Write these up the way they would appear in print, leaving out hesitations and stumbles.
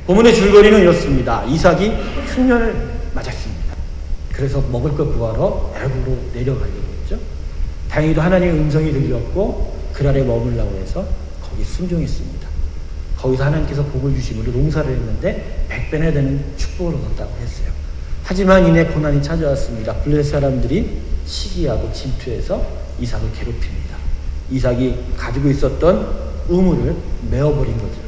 본문의 줄거리는 이렇습니다. 이삭이 흉년을 맞았습니다. 그래서 먹을 것 구하러 애굽으로 내려가려고 했죠. 다행히도 하나님의 음성이 들렸고 그날에 머물라고 해서 거기 순종했습니다. 거기서 하나님께서 복을 주심으로 농사를 했는데 100배나 되는 축복을 얻었다고 했어요. 하지만 이내 고난이 찾아왔습니다. 블레셋 사람들이 시기하고 침투해서 이삭을 괴롭힙니다. 이삭이 가지고 있었던 우물을 메어버린 거죠.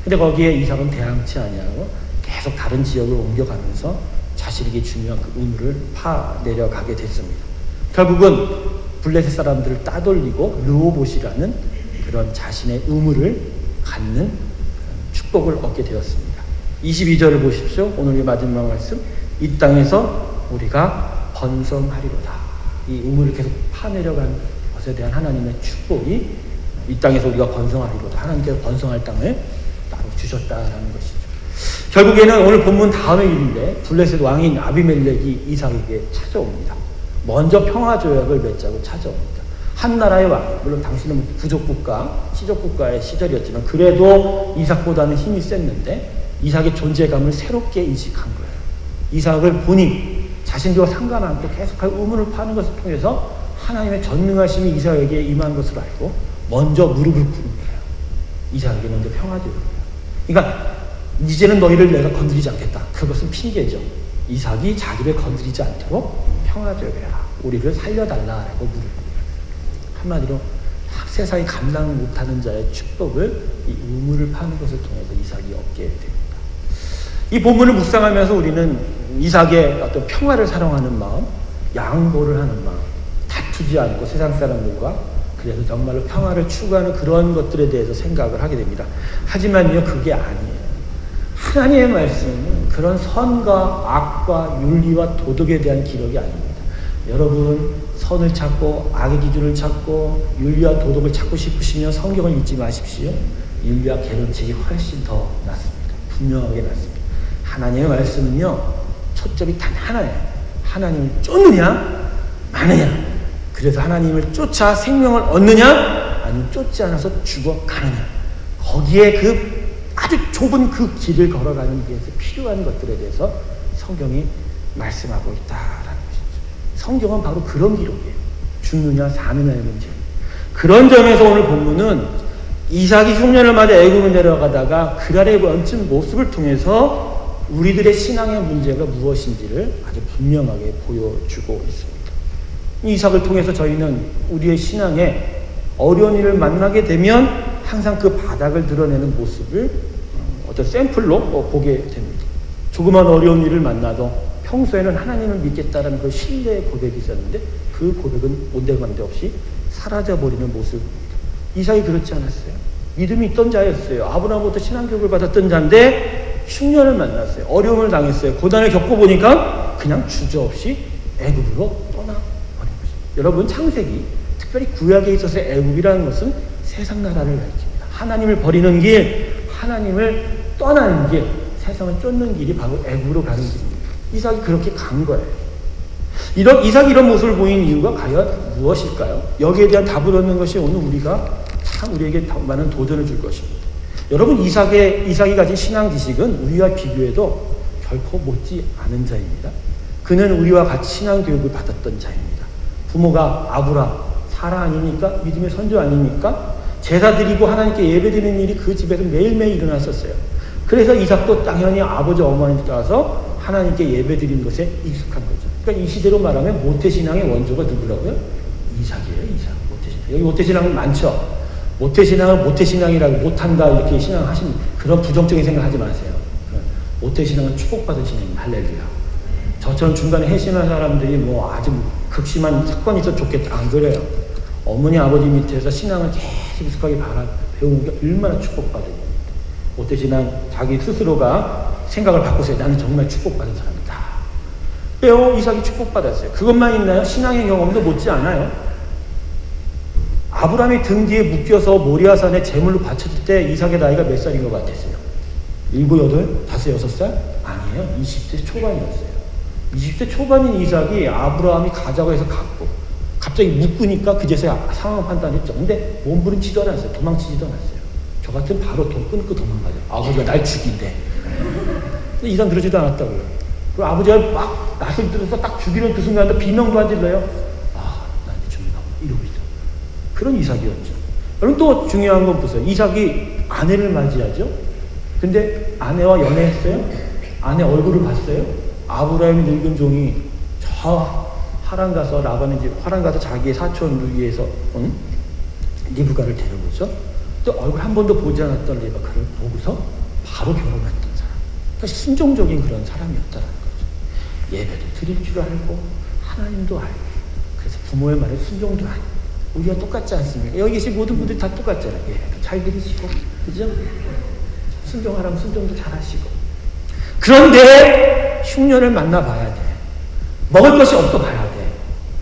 근데 거기에 이삭은 대항치 아니하고 계속 다른 지역으로 옮겨가면서 자신에게 중요한 그 우물을 파내려가게 됐습니다. 결국은 블레셋 사람들을 따돌리고 르호봇이라는 그런 자신의 우물을 갖는 축복을 얻게 되었습니다. 22절을 보십시오. 오늘의 마지막 말씀. 이 땅에서 우리가 번성하리로다. 이 우물을 계속 파내려간 것에 대한 하나님의 축복이 이 땅에서 우리가 번성하리로다. 하나님께서 번성할 땅을 따로 주셨다라는 것이죠. 결국에는 오늘 본문 다음의 일인데 블레셋 왕인 아비멜렉이 이삭에게 찾아옵니다. 먼저 평화조약을 맺자고 찾아옵니다. 한 나라의 왕, 물론 당시는 부족국가, 시족국가의 시절이었지만 그래도 이삭보다는 힘이 셌는데 이삭의 존재감을 새롭게 인식한 거예요. 이삭을 보니 자신들과 상관 않고 계속하여 우물을 파는 것을 통해서 하나님의 전능하심이 이삭에게 임한 것을 알고 먼저 무릎을 꿇은 거예요. 이삭에게 먼저 평화조약을 해요. 그러니까 이제는 너희를 내가 건드리지 않겠다. 그것은 핑계죠. 이삭이 자기를 건드리지 않도록 평화조약을 해라. 우리를 살려달라라고 물을 꿇어요. 한마디로 세상이 감당 못하는 자의 축복을 이 우물을 파는 것을 통해서 이삭이 얻게 됩니다. 이 본문을 묵상하면서 우리는 이삭의 어떤 평화를 사랑하는 마음, 양보를 하는 마음, 다투지 않고 세상 사람들과 그래서 정말로 평화를 추구하는 그런 것들에 대해서 생각을 하게 됩니다. 하지만요, 그게 아니에요. 하나님의 말씀은 그런 선과 악과 윤리와 도덕에 대한 기록이 아닙니다. 여러분, 선을 찾고 악의 기준을 찾고 윤리와 도덕을 찾고 싶으시면 성경을 읽지 마십시오. 윤리와 개론책이 훨씬 더 낫습니다. 분명하게 낫습니다. 하나님의 말씀은요, 초점이 단 하나예요. 하나님을 쫓느냐 마느냐. 그래서 하나님을 쫓아 생명을 얻느냐 아니면 쫓지 않아서 죽어가느냐. 거기에 그 아주 좁은 그 길을 걸어가는 위해서 필요한 것들에 대해서 성경이 말씀하고 있다라는 것이죠. 성경은 바로 그런 기록이에요. 죽느냐 사느냐의 문제. 그런 점에서 오늘 본문은 이삭이 흉년을 맞아 애굽을 내려가다가 그날의 원쯤 모습을 통해서 우리들의 신앙의 문제가 무엇인지를 아주 분명하게 보여주고 있습니다. 이삭을 통해서 저희는 우리의 신앙에 어려운 일을 만나게 되면 항상 그 바닥을 드러내는 모습을 어떤 샘플로 보게 됩니다. 조그만 어려운 일을 만나도 평소에는 하나님을 믿겠다라는 그 신뢰의 고백이 있었는데 그 고백은 온데간데 없이 사라져버리는 모습입니다. 이삭이 그렇지 않았어요. 믿음이 있던 자였어요. 아브라함부터 신앙교육을 받았던 자인데 흉년을 만났어요. 어려움을 당했어요. 고난을 겪어보니까 그냥 주저없이 애굽으로 떠나버린 것입니다. 여러분, 창세기, 특별히 구약에 있어서 애굽이라는 것은 세상 나라를 가리킵니다. 하나님을 버리는 길, 하나님을 떠나는 길, 세상을 쫓는 길이 바로 애굽으로 가는 길입니다. 이삭이 그렇게 간 거예요. 이삭이 이런 모습을 보인 이유가 과연 무엇일까요? 여기에 대한 답을 얻는 것이 오늘 우리에게 더 많은 도전을 줄 것입니다. 여러분, 이삭이 가진 신앙 지식은 우리와 비교해도 결코 못지 않은 자입니다. 그는 우리와 같이 신앙 교육을 받았던 자입니다. 부모가 아브라함, 사라 아닙니까? 믿음의 선조 아닙니까? 제사 드리고 하나님께 예배 드리는 일이 그 집에서 매일매일 일어났었어요. 그래서 이삭도 당연히 아버지 어머니 따라서 하나님께 예배 드리는 것에 익숙한 거죠. 그러니까 이 시대로 말하면 모태신앙의 원조가 누구라고요? 이삭이에요. 이삭. 모태신앙. 여기 모태신앙은 많죠. 모태신앙을 모태신앙이라고 못한다 이렇게 신앙하시는 그런 부정적인 생각하지 마세요. 모태신앙은 축복받은 신앙입니다. 할렐루야. 저처럼 중간에 회심한 사람들이 뭐 아주 극심한 사건이 있어서 좋겠다. 안 그래요. 어머니 아버지 밑에서 신앙을 계속 익숙하게 배우는 게 얼마나 축복받은 겁니다. 모태신앙 자기 스스로가 생각을 바꾸세요. 나는 정말 축복받은 사람이다. 왜요? 이삭이 축복받았어요. 그것만 있나요? 신앙의 경험도 못지 않아요. 아브라함이 등 뒤에 묶여서 모리아산에 제물로 바쳤을 때 이삭의 나이가 몇 살인 것 같았어요? 7, 8, 5, 6살? 아니에요. 20대 초반이었어요. 20대 초반인 이삭이 아브라함이 가자고 해서 갔고 갑자기 묶으니까 그제서야 상황 판단했죠. 근데 몸부림치지도 않았어요. 도망치지도 않았어요. 저 같으면 바로 돈 끊고 도망가죠. 아버지가 날 죽인대. 근데 이삭은 그러지도 않았다고요. 그 아버지가 막 낯을 들어서 딱 죽이는 그 순간에 비명도 안 질러요. 나한테 죽는다고 이러고 있어. 그런 이삭이었죠. 여러분 또 중요한 건 보세요. 이삭이 아내를 맞이하죠. 근데 아내와 연애했어요? 아내 얼굴을 봤어요? 아브라함의 늙은 종이 저 하란 가서 라반의 집 하란 가서 자기의 사촌을 위해서 리브가를 데려오죠. 또 얼굴 한 번도 보지 않았던 리브가를 보고서 바로 결혼했던 사람. 그러니까 순종적인 그런 사람이었다는 거죠. 예배도 드릴 줄 알고 하나님도 알고 그래서 부모의 말에 순종도 하고 우리가 똑같지 않습니까? 여기 계신 모든 분들이 다 똑같잖아요. 예배도 잘 드리시고 그죠? 순종하라면 순종도 잘 하시고. 그런데 흉년을 만나봐야 돼. 먹을 것이 없어 봐야 돼.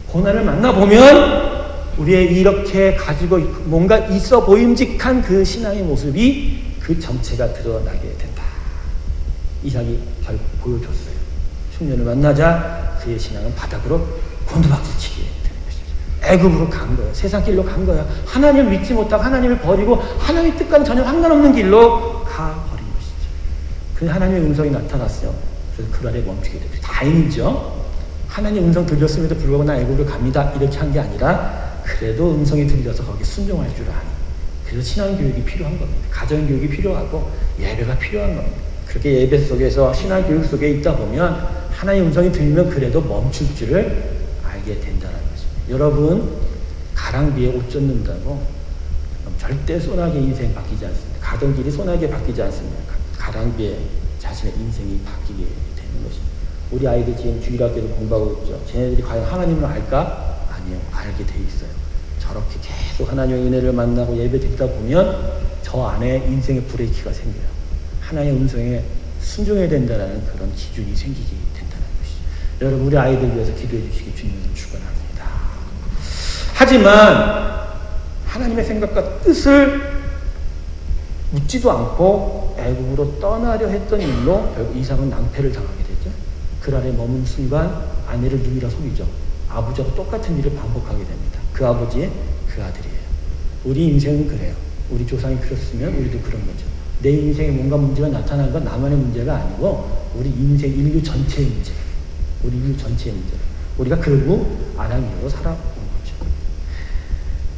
고난을 만나보면 우리의 이렇게 가지고 뭔가 있어 보임직한 그 신앙의 모습이 그 정체가 드러나게 된다. 이삭이 결국 보여줬어요. 흉년을 만나자 그의 신앙은 바닥으로 곤두박질치게 되는 것이죠. 애굽으로 간 거예요. 세상 길로 간 거예요. 하나님을 믿지 못하고 하나님을 버리고 하나님의 뜻과는 전혀 상관없는 길로 가버린 것이죠. 그 하나님의 음성이 나타났어요. 그래서 그 아래 멈추게 됩니다. 다행이죠. 하나님 음성 들렸음에도 불구하고 나 애굽으로 갑니다. 이렇게 한 게 아니라 그래도 음성이 들려서 거기 순종할 줄 아니. 그래서 신앙교육이 필요한 겁니다. 가정교육이 필요하고 예배가 필요한 겁니다. 그렇게 예배 속에서 신앙교육 속에 있다 보면 하나님 음성이 들리면 그래도 멈출 줄을 알게 된다는 것입니다. 여러분 가랑비에 옷 젖는다고 절대 소나게 인생 바뀌지 않습니다. 가던 길이 소나게 바뀌지 않습니다. 가랑비에 자신의 인생이 바뀌게 되는 것입니다. 우리 아이들 지금 주일학교에서 공부하고 있죠. 쟤네들이 과연 하나님을 알까? 아니요. 알게 돼 있어요. 저렇게 계속 하나님의 은혜를 만나고 예배 드리다 보면 저 안에 인생의 브레이크가 생겨요. 하나님의 음성에 순종해야 된다는 그런 기준이 생기게 된다는 것이죠. 여러분 우리 아이들 위해서 기도해 주시기 주님을 축원합니다. 하지만 하나님의 생각과 뜻을 묻지도 않고 애굽으로 떠나려 했던 일로 결국 이삭은 낭패를 당하게 되죠. 그 아래 머문 순간 아내를 누이라 속이죠. 아버지하고 똑같은 일을 반복하게 됩니다. 그 아버지의 그 아들이에요. 우리 인생은 그래요. 우리 조상이 그렇으면 우리도 그런 거죠. 내 인생에 뭔가 문제가 나타나는 건 나만의 문제가 아니고 우리 인생 인류 전체의 문제. 우리 인류 전체의 문제. 우리가 그러고 아랑이로 살아온 거죠.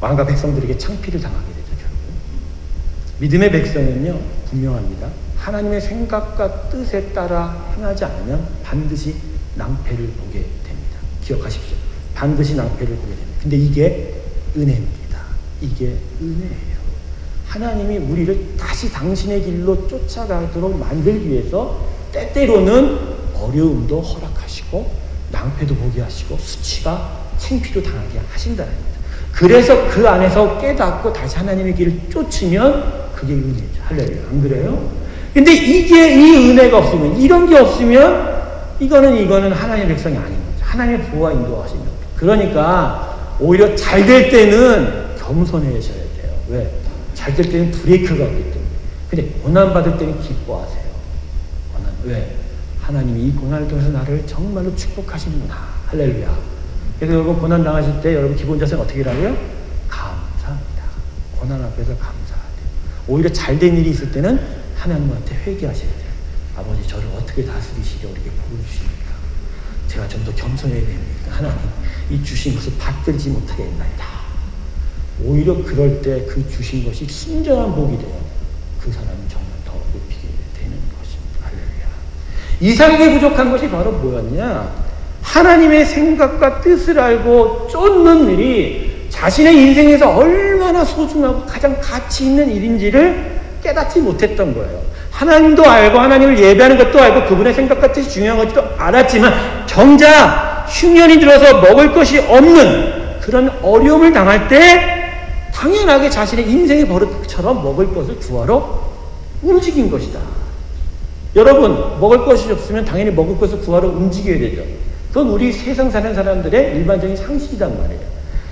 왕과 백성들에게 창피를 당하게 되죠. 결국. 믿음의 백성은요 분명합니다. 하나님의 생각과 뜻에 따라 행하지 않으면 반드시 낭패를 보게 됩니다. 기억하십시오. 반드시 낭패를 보게 됩니다. 근데 이게 은혜입니다. 이게 은혜예요. 하나님이 우리를 다시 당신의 길로 쫓아가도록 만들기 위해서 때때로는 어려움도 허락하시고 낭패도 보게 하시고 수치가 창피도 당하게 하신다는 겁니다. 그래서 그 안에서 깨닫고 다시 하나님의 길을 쫓으면 그게 은혜죠. 할렐루야. 안 그래요? 근데 이게 이 은혜가 없으면 이런 게 없으면 이거는 하나님의 백성이 아닌 거죠. 하나님의 보호와 인도하시는 거죠. 그러니까 오히려 잘 될 때는 겸손해져야 돼요. 왜? 잘 될 때는 브레이크가 없기 때문에. 근데 고난받을 때는 기뻐하세요. 왜? 하나님이 이 고난을 통해서 나를 정말로 축복하시는구나. 할렐루야. 그래서 여러분 고난 당하실 때 여러분 기본 자세는 어떻게 하고요? 감사합니다. 고난 앞에서 감사하세요. 오히려 잘된 일이 있을 때는 하나님한테 회개하셔야 돼요. 아버지 저를 어떻게 다스리시려 이렇게 보여주십니까? 제가 좀 더 겸손해야 됩니까? 하나님 이 주신 것을 받들지 못하겠나이다. 오히려 그럴 때 그 주신 것이 순전한 복이 돼요. 그 사람은 정말 더 높이게 되는 것입니다. 할렐루야. 이삭에게 부족한 것이 바로 뭐였냐? 하나님의 생각과 뜻을 알고 쫓는 일이 자신의 인생에서 얼마나 소중하고 가장 가치 있는 일인지를 깨닫지 못했던 거예요. 하나님도 알고 하나님을 예배하는 것도 알고 그분의 생각과 뜻이 중요한 것도 알았지만 정작 흉년이 들어서 먹을 것이 없는 그런 어려움을 당할 때 당연하게 자신의 인생의 버릇처럼 먹을 것을 구하러 움직인 것이다. 여러분 먹을 것이 없으면 당연히 먹을 것을 구하러 움직여야 되죠. 그건 우리 세상 사는 사람들의 일반적인 상식이란 말이에요.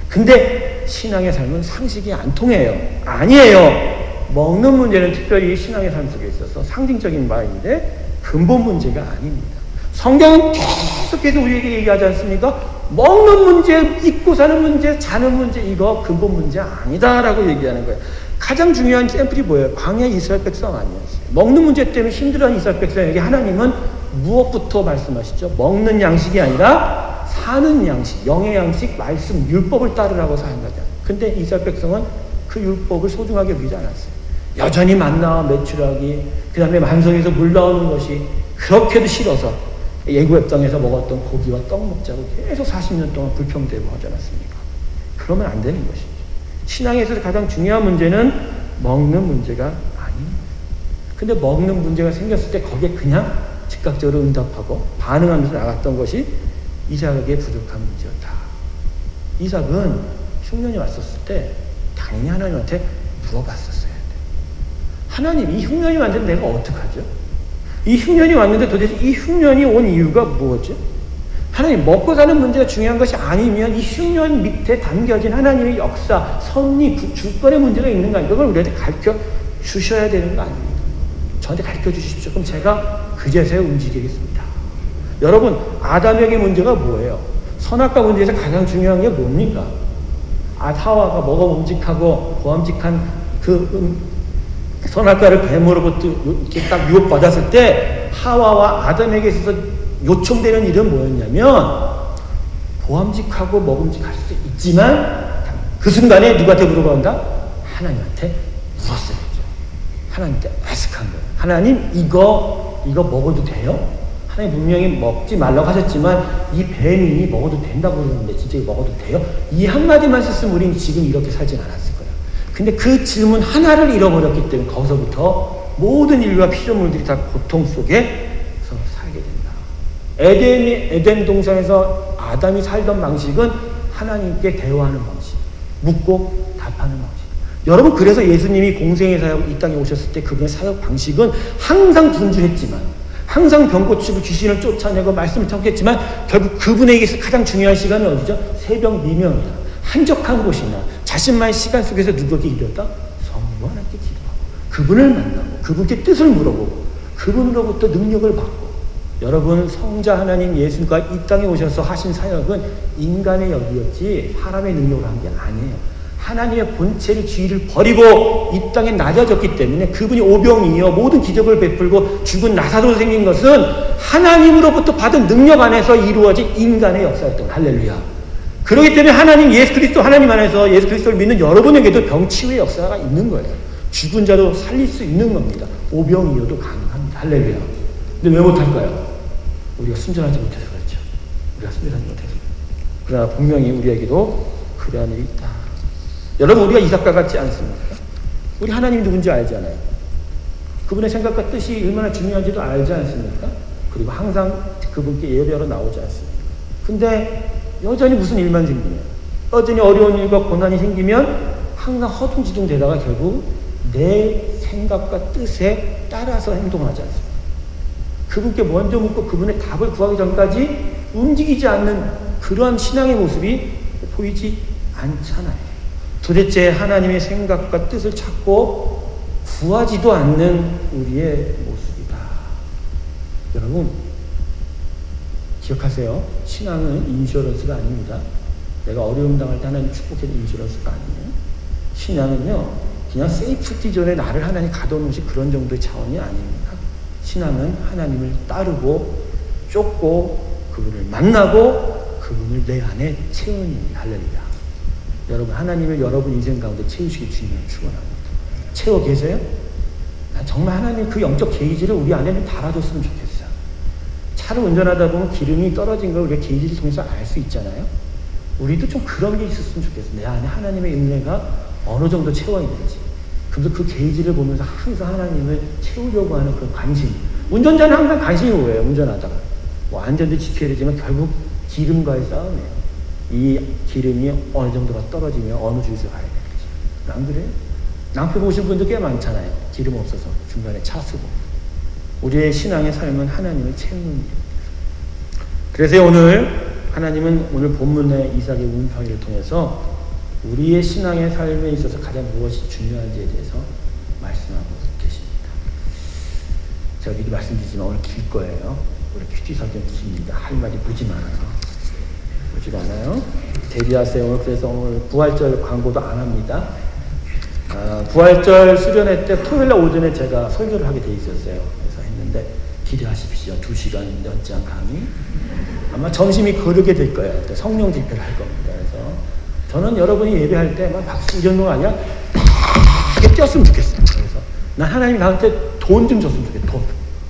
근데 신앙의 삶은 상식이 안 통해요. 아니에요. 먹는 문제는 특별히 신앙의 삶 속에 있어서 상징적인 말인데 근본 문제가 아닙니다. 성경은 계속해서 우리에게 얘기하지 않습니까? 먹는 문제, 입고 사는 문제, 자는 문제 이거 근본 문제 아니다라고 얘기하는 거예요. 가장 중요한 샘플이 뭐예요? 광야 이스라엘 백성 아니었어요. 먹는 문제 때문에 힘들어하는 이스라엘 백성에게 하나님은 무엇부터 말씀하시죠? 먹는 양식이 아니라 사는 양식, 영의 양식, 말씀, 율법을 따르라고 사용하자. 근데 이스라엘 백성은 그 율법을 소중하게 여기지 않았어요. 여전히 만나와 메추라기, 그 다음에 만성에서 물 나오는 것이 그렇게도 싫어서 애굽 땅에서 먹었던 고기와 떡 먹자고 계속 40년 동안 불평되고 하지 않았습니까? 그러면 안 되는 것이죠. 신앙에서 가장 중요한 문제는 먹는 문제가 아닙니다. 근데 먹는 문제가 생겼을 때 거기에 그냥 즉각적으로 응답하고 반응하면서 나갔던 것이 이삭에게 부족한 문제였다. 이삭은 흉년이 왔었을 때 당연히 하나님한테 물어봤었어야 돼. 하나님, 이 흉년이 왔는데 내가 어떡하죠? 이 흉년이 왔는데 도대체 이 흉년이 온 이유가 무엇이죠? 하나님, 먹고 사는 문제가 중요한 것이 아니면 이 흉년 밑에 담겨진 하나님의 역사, 섭리, 주권의 문제가 있는 거 아닙니까? 그걸 우리한테 가르쳐 주셔야 되는 거 아닙니까? 저한테 가르쳐 주십시오. 그럼 제가 그제서야 움직이겠습니다. 여러분, 아담에게 문제가 뭐예요? 선악과 문제에서 가장 중요한 게 뭡니까? 하와가 먹어봄직하고 고함직한 그 선악과를 뱀으로부터 이렇게 딱 유혹받았을 때 하와와 아담에게 있어서 요청되는 일은 뭐였냐면 고함직하고 먹음직할 수도 있지만 그 순간에 누구한테 물어본다? 하나님한테 물었어야죠. 하나님한테 애석한 거예요. 하나님, 이거 먹어도 돼요? 하나님 분명히 먹지 말라고 하셨지만 이 뱀이 먹어도 된다고 그러는데 진짜 이거 먹어도 돼요? 이 한마디만 썼으면 우리는 지금 이렇게 살진 않았을 거예요. 근데 그 질문 하나를 잃어버렸기 때문에 거기서부터 모든 인류와 피조물들이 다 고통 속에서 살게 된다. 에덴 동산에서 아담이 살던 방식은 하나님께 대화하는 방식, 묻고 답하는 방식. 여러분, 그래서 예수님이 공생의 사역 이 땅에 오셨을 때 그분의 사역 방식은 항상 분주했지만, 항상 병 고치고 귀신을 쫓아내고 말씀을 전했지만 결국 그분에게 가장 중요한 시간은 어디죠? 새벽 미명이다. 한적한 곳이나 자신만의 시간 속에서 누구에게 이뤘다? 성부 하나님께 기도하고 그분을 만나고 그분께 뜻을 물어보고 그분으로부터 능력을 받고. 여러분, 성자 하나님 예수가 이 땅에 오셔서 하신 사역은 인간의 역이었지 사람의 능력으로 한 게 아니에요. 하나님의 본체를 지위를 버리고 이 땅에 낮아졌기 때문에 그분이 오병이어 모든 기적을 베풀고 죽은 나사로로 생긴 것은 하나님으로부터 받은 능력 안에서 이루어진 인간의 역사였던 거예요. 할렐루야. 그렇기 때문에 하나님 예수 그리스도 하나님 안에서 예수 그리스도를 믿는 여러분에게도 병치유의 역사가 있는 거예요. 죽은 자도 살릴 수 있는 겁니다. 오병이어도 가능합니다. 할렐루야. 근데 왜 못할까요? 우리가 순전하지 못해서 그렇죠. 우리가 순전하지 못해서. 그러나 분명히 우리에게도 그러한 일이 있다. 여러분, 우리가 이삭과 같지 않습니까? 우리 하나님이 누군지 알잖아요. 그분의 생각과 뜻이 얼마나 중요한지도 알지 않습니까? 그리고 항상 그분께 예배하러 나오지 않습니까? 근데 여전히 무슨 일만 생기면, 여전히 어려운 일과 고난이 생기면 항상 허둥지둥 되다가 결국 내 생각과 뜻에 따라서 행동하지 않습니까? 그분께 먼저 묻고 그분의 답을 구하기 전까지 움직이지 않는 그러한 신앙의 모습이 보이지 않잖아요. 도대체 하나님의 생각과 뜻을 찾고 구하지도 않는 우리의 모습이다. 여러분, 기억하세요. 신앙은 인슈런스가 아닙니다. 내가 어려움 당할 때 하나님 축복해준 인슈런스가 아니에요. 신앙은요, 그냥 세이프티 존에 나를 하나님 가둬놓은 그런 정도의 차원이 아닙니다. 신앙은 하나님을 따르고 쫓고 그분을 만나고 그분을 내 안에 채우는 일이에요. 할렐루야. 여러분, 하나님을 여러분 인생 가운데 채우시기 주님을 축원합니다. 채워 계세요? 난 정말 하나님 그 영적 게이지를 우리 안에 달아줬으면 좋겠어요. 차를 운전하다 보면 기름이 떨어진 걸 우리가 게이지를 통해서 알 수 있잖아요. 우리도 좀 그런 게 있었으면 좋겠어요. 내 안에 하나님의 은혜가 어느 정도 채워 있는지. 그래서 그 게이지를 보면서 항상 하나님을 채우려고 하는 그런 관심. 운전자는 항상 관심이 뭐예요? 운전하다가 뭐 안전도 지켜야 되지만 결국 기름과의 싸움이에요. 이 기름이 어느 정도가 떨어지면 어느 주에서 가야 되는지. 안 그래요? 낭패 보신 분들 꽤 많잖아요. 기름 없어서 중간에 차 쓰고. 우리의 신앙의 삶은 하나님을 채우는 일입니다. 그래서 하나님은 오늘 본문의 이삭의 운명을 통해서 우리의 신앙의 삶에 있어서 가장 무엇이 중요한지에 대해서 말씀하고 계십니다. 제가 미리 말씀드리지만 오늘 길 거예요. 우리 큐티 설교 깁니다. 할 말이 무지 많아서. 보지도 않아요. 대비하세요. 그래서 오늘 부활절 광고도 안 합니다. 부활절 수련회 때 토요일날 오전에 제가 설교를 하게 돼 있었어요. 그래서 했는데 기대하십시오. 2시간 연장 강의. 아마 점심이 거르게 될 거예요. 성령 집회를 할 겁니다. 그래서 저는 여러분이 예배할 때 막 박수 이런 거 아니야? 크게 뛰었으면 좋겠어요. 그래서 난 하나님이 나한테 돈 좀 줬으면 좋겠어요. 돈.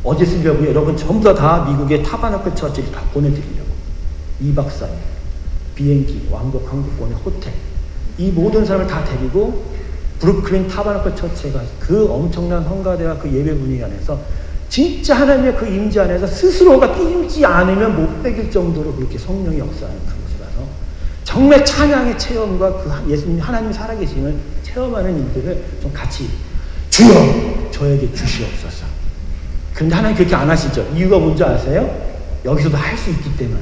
어디 쓰려고요? 여러분 전부 다 미국의 타바나클 처치를 다 보내드리려고. 2박 4일. 비행기, 왕복 항공권의 호텔. 이 모든 사람을 다 데리고 브루클린 타바나클 처치가 그 엄청난 성가대와 그 예배 분위기 안에서 진짜 하나님의 그 임재 안에서 스스로가 뛰지 않으면 못 빼길 정도로 그렇게 성령이 역사하는 그곳에 가서 정말 찬양의 체험과 그 예수님 하나님 살아계심을 체험하는 일들을 좀 같이 주여 저에게 주시옵소서. 그런데 하나님 그렇게 안 하시죠. 이유가 뭔지 아세요? 여기서도 할 수 있기 때문에.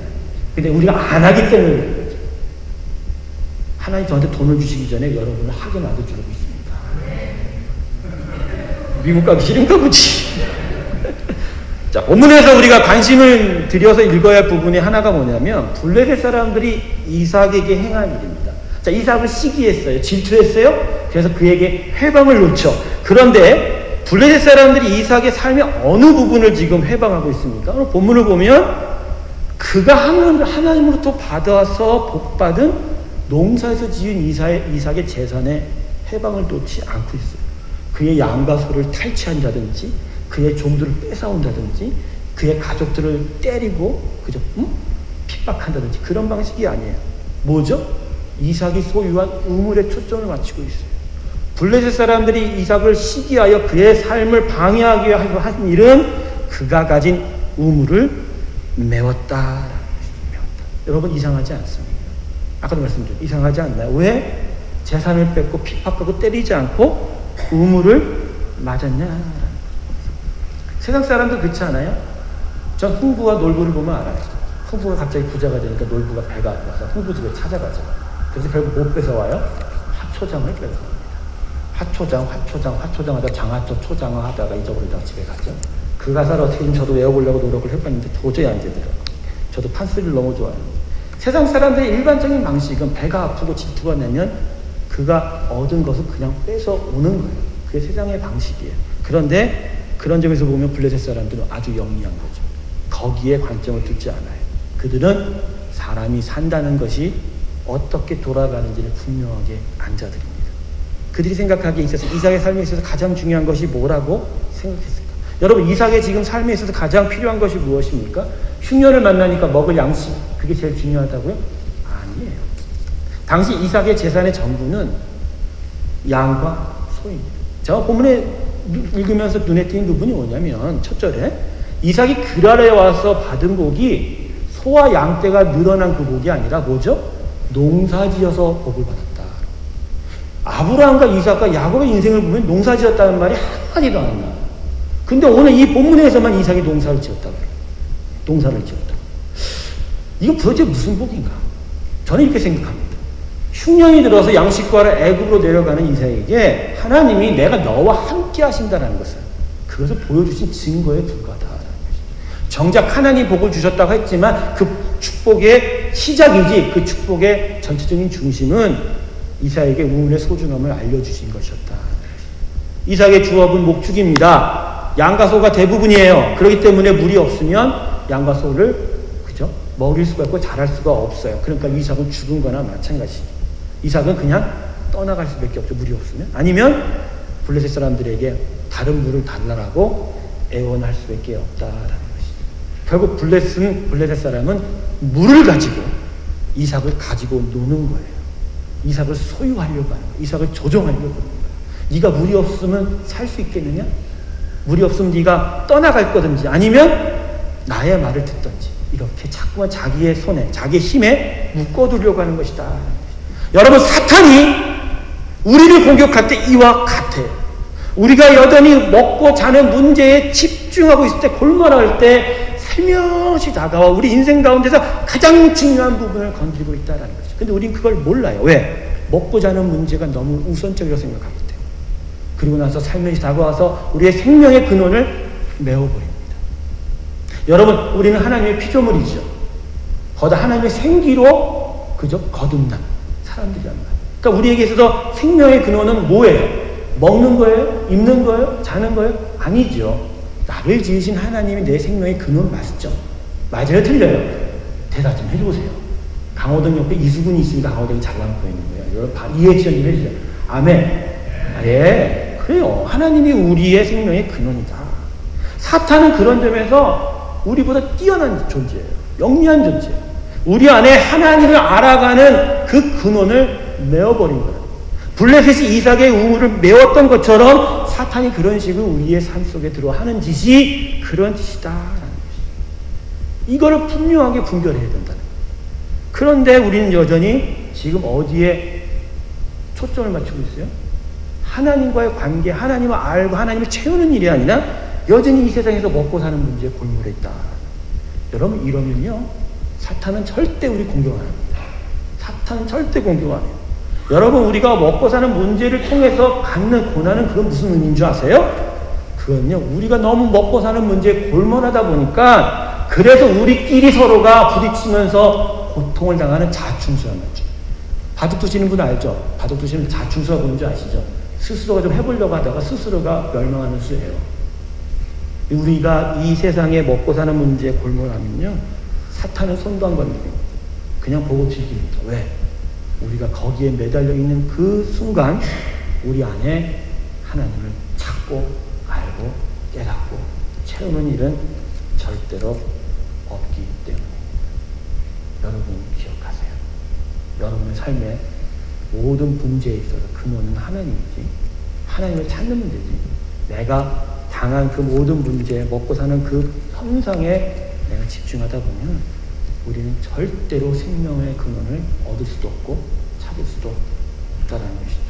근데 우리가 안 하기 때문에 그런 거죠. 하나님 저한테 돈을 주시기 전에 여러분을 하게 놔두시고 있습니다. 미국 가기 싫은가 보지. 자, 본문에서 우리가 관심을 들여서 읽어야 할 부분이 하나가 뭐냐면 블레셋 사람들이 이삭에게 행한 일입니다. 자, 이삭을 시기했어요. 질투했어요. 그래서 그에게 해방을 놓죠. 그런데 블레셋 사람들이 이삭의 삶의 어느 부분을 지금 해방하고 있습니까? 오늘 본문을 보면 그가 하나님으로부터 받아서 복받은 농사에서 지은 이삭의 재산에 해방을 놓지 않고 있어요. 그의 양과 소를 탈취한다든지 그의 종들을 뺏어온다든지 그의 가족들을 때리고 그저 핍박한다든지 그런 방식이 아니에요. 뭐죠? 이삭이 소유한 우물에 초점을 맞추고 있어요. 블레셋 사람들이 이삭을 시기하여 그의 삶을 방해하기 위해 한 일은 그가 가진 우물을 메웠다. 여러분 이상하지 않습니다. 아까도 말씀드렸죠. 이상하지 않나요? 왜 재산을 뺏고 핍박하고 때리지 않고 우물을 맞았냐? 세상 사람들 그렇지 않아요? 전 흥부와 놀부를 보면 알아요. 흥부가 갑자기 부자가 되니까 놀부가 배가 아파서 흥부 집에 찾아가죠. 그래서 결국 못 뺏어와요? 화초장을 뺏어옵니다. 화초장 하다 장화초 초장화 하다가 잊어버리다가 집에 가죠. 그 가사를 어떻게든 저도 외워보려고 노력을 해봤는데 도저히 안 되더라고요. 저도 판소리를 너무 좋아해요. 세상 사람들의 일반적인 방식은 배가 아프고 질투가 나면 그가 얻은 것을 그냥 뺏어오는 거예요. 그게 세상의 방식이에요. 그런데 그런 점에서 보면 블레셋 사람들은 아주 영리한 거죠. 거기에 관점을 두지 않아요. 그들은 사람이 산다는 것이 어떻게 돌아가는지를 분명하게 앉아드립니다. 그들이 생각하기에 있어서 이삭의 삶에 있어서 가장 중요한 것이 뭐라고 생각했을까? 여러분 이삭의 지금 삶에 있어서 가장 필요한 것이 무엇입니까? 흉년을 만나니까 먹을 양식 그게 제일 중요하다고요? 아니에요. 당시 이삭의 재산의 전부는 양과 소입니다. 제가 본문에 읽으면서 눈에 띄는 부분이 뭐냐면 첫 절에 이삭이 그랄에 와서 받은 복이 소와 양떼가 늘어난 그 복이 아니라 뭐죠? 농사지어서 복을 받았다. 아브라함과 이삭과 야곱의 인생을 보면 농사지었다는 말이 한마디도 안 나와요. 근데 오늘 이 본문에서만 이삭이 농사를 지었다고 그래요. 농사를 지었다. 이거 도대체 무슨 복인가? 저는 이렇게 생각합니다. 흉년이 들어서 양식과를 애굽으로 내려가는 이삭에게 하나님이 내가 너와 함께 하신다는 것을 그것을 보여주신 증거에 불과하다라는 것입니다. 정작 하나님 복을 주셨다고 했지만 그 축복의 시작이지 그 축복의 전체적인 중심은 이삭에게 우물의 소중함을 알려주신 것이었다. 이삭의 주업은 목축입니다. 양과 소가 대부분이에요. 그렇기 때문에 물이 없으면 양과 소를 그죠? 먹일 수가 없고 자랄 수가 없어요. 그러니까 이삭은 죽은 거나 마찬가지죠. 이삭은 그냥 떠나갈 수밖에 없죠. 물이 없으면. 아니면 블레셋 사람들에게 다른 물을 달라고 애원할 수밖에 없다라는 것이죠. 결국 블레셋 사람은 물을 가지고 이삭을 가지고 노는 거예요. 이삭을 소유하려고 하는 거예요. 이삭을 조종하려고 하는 거예요. 네가 물이 없으면 살 수 있겠느냐? 물이 없으면 네가 떠나갈 거든지 아니면 나의 말을 듣든지 이렇게 자꾸만 자기의 손에 자기의 힘에 묶어두려고 하는 것이다. 여러분 사탄이 우리를 공격할 때 이와 같아요. 우리가 여전히 먹고 자는 문제에 집중하고 있을 때 골몰할 때 살며시 다가와 우리 인생 가운데서 가장 중요한 부분을 건드리고 있다는 거죠. 근데 우린 그걸 몰라요. 왜? 먹고 자는 문제가 너무 우선적이라고 생각하기 때문에. 그리고 나서 살며시 다가와서 우리의 생명의 근원을 메워버립니다. 여러분 우리는 하나님의 피조물이죠. 거다 하나님의 생기로 그저 거듭난 사람들이란 말이에요. 그러니까 우리에게 있어서 생명의 근원은 뭐예요? 먹는 거예요? 입는 거예요? 자는 거예요? 아니죠. 나를 지으신 하나님이 내 생명의 근원 맞죠? 맞아요? 틀려요? 대답 좀 해주세요. 강호동 옆에 이수근이 있으니까 강호동이 잘난 보이는 거예요. 여러분 이해 지원 좀 해주세요. 아멘. 예, 그래요. 하나님이 우리의 생명의 근원이다. 사탄은 그런 점에서 우리보다 뛰어난 존재예요. 영리한 존재예요. 우리 안에 하나님을 알아가는 그 근원을 메어버린 거예요. 블레셋이 이삭의 우물을 메웠던 것처럼 사탄이 그런 식으로 우리의 삶 속에 들어와 하는 짓이 그런 짓이다라는 것이죠. 이거를 분명하게 분별해야 된다는 거예요. 그런데 우리는 여전히 지금 어디에 초점을 맞추고 있어요? 하나님과의 관계, 하나님을 알고 하나님을 채우는 일이 아니라 여전히 이 세상에서 먹고 사는 문제에 골몰해 있다. 여러분 이러면요 사탄은 절대 우리 공격 안 합니다. 사탄은 절대 공격 안 해요. 여러분 우리가 먹고 사는 문제를 통해서 갖는 고난은 그건 무슨 의미인 줄 아세요? 그건요 우리가 너무 먹고 사는 문제에 골몰하다 보니까 그래서 우리끼리 서로가 부딪히면서 고통을 당하는 자충수란 말이죠. 바둑 두시는 분 알죠? 바둑 두시는 자충수가 보는 줄 아시죠? 스스로가 좀 해보려고 하다가 스스로가 멸망하는 수예요. 우리가 이 세상에 먹고 사는 문제에 골몰하면요 사탄은 손도 안 건드립니다. 그냥 보고 즐깁니다. 왜? 우리가 거기에 매달려 있는 그 순간 우리 안에 하나님을 찾고 알고 깨닫고 채우는 일은 절대로 없기 때문입니다. 여러분 기억하세요. 여러분의 삶의 모든 문제에 있어서 근원은 하나님이지 하나님을 찾는 문제지 내가 당한 그 모든 문제 먹고 사는 그 현상에 내가 집중하다 보면 우리는 절대로 생명의 근원을 얻을 수도 없고 찾을 수도 없다는 것이죠.